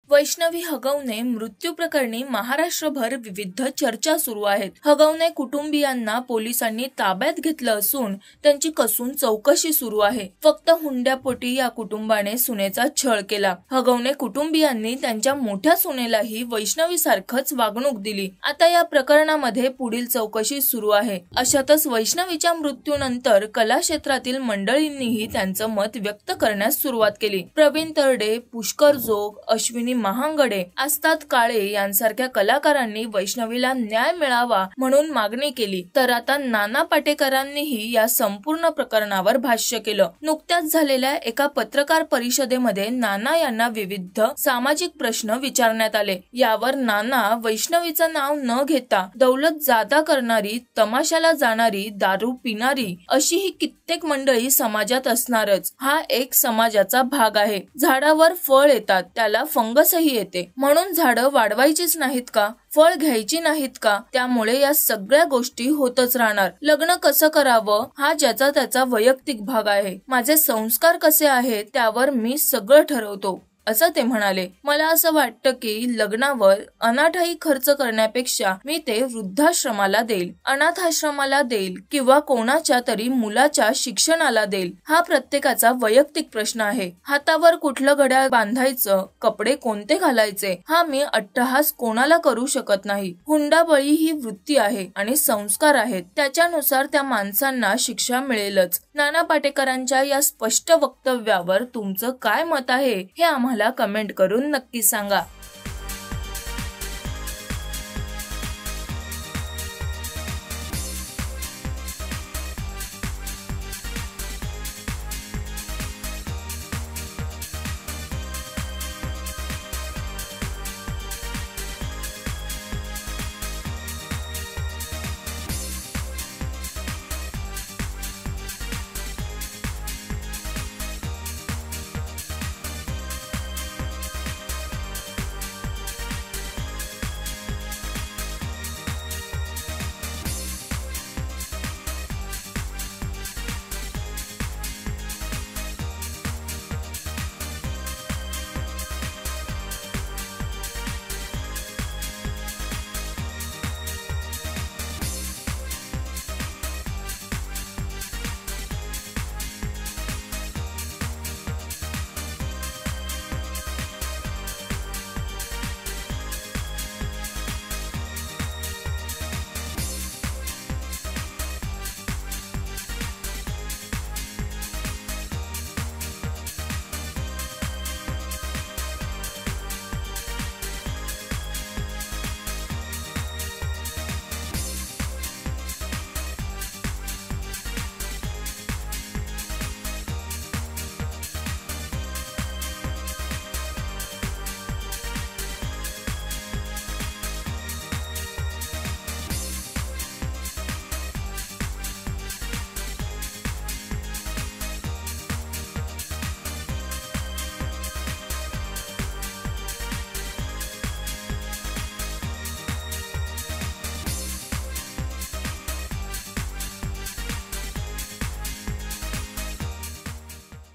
वैष्णवी हगवणे मृत्यू प्रकरणी महाराष्ट्रभर विविध चर्चा सुरू आहेत। हगवणे कुटुंबियांना पोलिसांनी ताब्यात घेतलं असून त्यांची कसून चौकशी सुरू आहे। फक्त हुंड्यापोटी या कुटुंबाने सुनेचा छळ केला। हगवणे कुटुंबियांनी त्यांच्या मोठ्या सुनेलाही वैष्णवी सारखंच वागणूक दिली। आता या प्रकरणामध्ये पुढील चौकशी सुरू आहे। अशातच वैष्णवीच्या मृत्यूनंतर कला क्षेत्रातील मंडळींनीही त्यांचं मत व्यक्त करण्यास सुरुवात केली। प्रवीण तरडे, पुष्कर जोग, अश्विनी महांगडे, आस्ताद काळे यांसारख्या कलाकारांनी वैष्णवीला न्याय मिळावा म्हणून मागणी केली। तर आता नाना पाटेकरांनीही या संपूर्ण प्रकरणावर भाष्य केलं। नुकत्याच झालेल्या एका पत्रकार परिषदेमध्ये नाना यांना विविध सामाजिक प्रश्न विचारण्यात आले। यावर नाना वैष्णवीचं नाव न घेता दौलत जादा करणारी, तमाशाला जाणारी, दारू पिणारी अशी ही कित्येक मंडळी समाजात असणारच। हा एक समाजाचा भाग आहे। झाडावर फळ येतात त्याला फंगसही येते, म्हणून झाडं वाढवायचीच नाहीत का? फळ घ्यायची नाहीत का? त्यामुळे या सगळ्या गोष्टी होतच राहणार। लग्न कसं करावं हा ज्याचा त्याचा वैयक्तिक भाग आहे। माझे संस्कार कसे आहेत त्यावर मी सगळं ठरवतो असं ते म्हणाले। मला असं वाटतं की लग्नावर अनाठाई खर्च करण्यापेक्षा मी ते वृद्धाश्रमाला देईल, अनाथाश्रमाला देईल किंवा कोणाच्या तरी मुलाच्या शिक्षणाला देईल। हा प्रत्येकाचा वैयक्तिक प्रश्न आहे। हातावर कुठलं घड्याळ बांधायचं, कपडे कोणते घालायचे हा मी अट्टहास कोणाला करू शकत नाही। हुंडाबळी ही वृत्ती आहे आणि संस्कार आहेत, त्याच्यानुसार त्या माणसांना शिक्षा मिळेलच। नाना पाटेकरांच्या या स्पष्ट वक्तव्यावर तुमचं काय मत आहे हे आम्हाला कमेंट करून नक्की सांगा।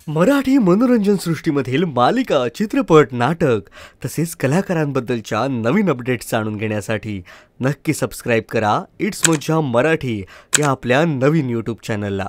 मराठी मनोरंजन सृष्टीमधील मालिका, चित्रपट, नाटक तसेच कलाकारांबद्दलच्या नवीन अपडेट्स जाणून घेण्यासाठी नक्की सबस्क्राइब करा इट्स मज्जा मराठी या आपल्या नवीन YouTube चॅनलला।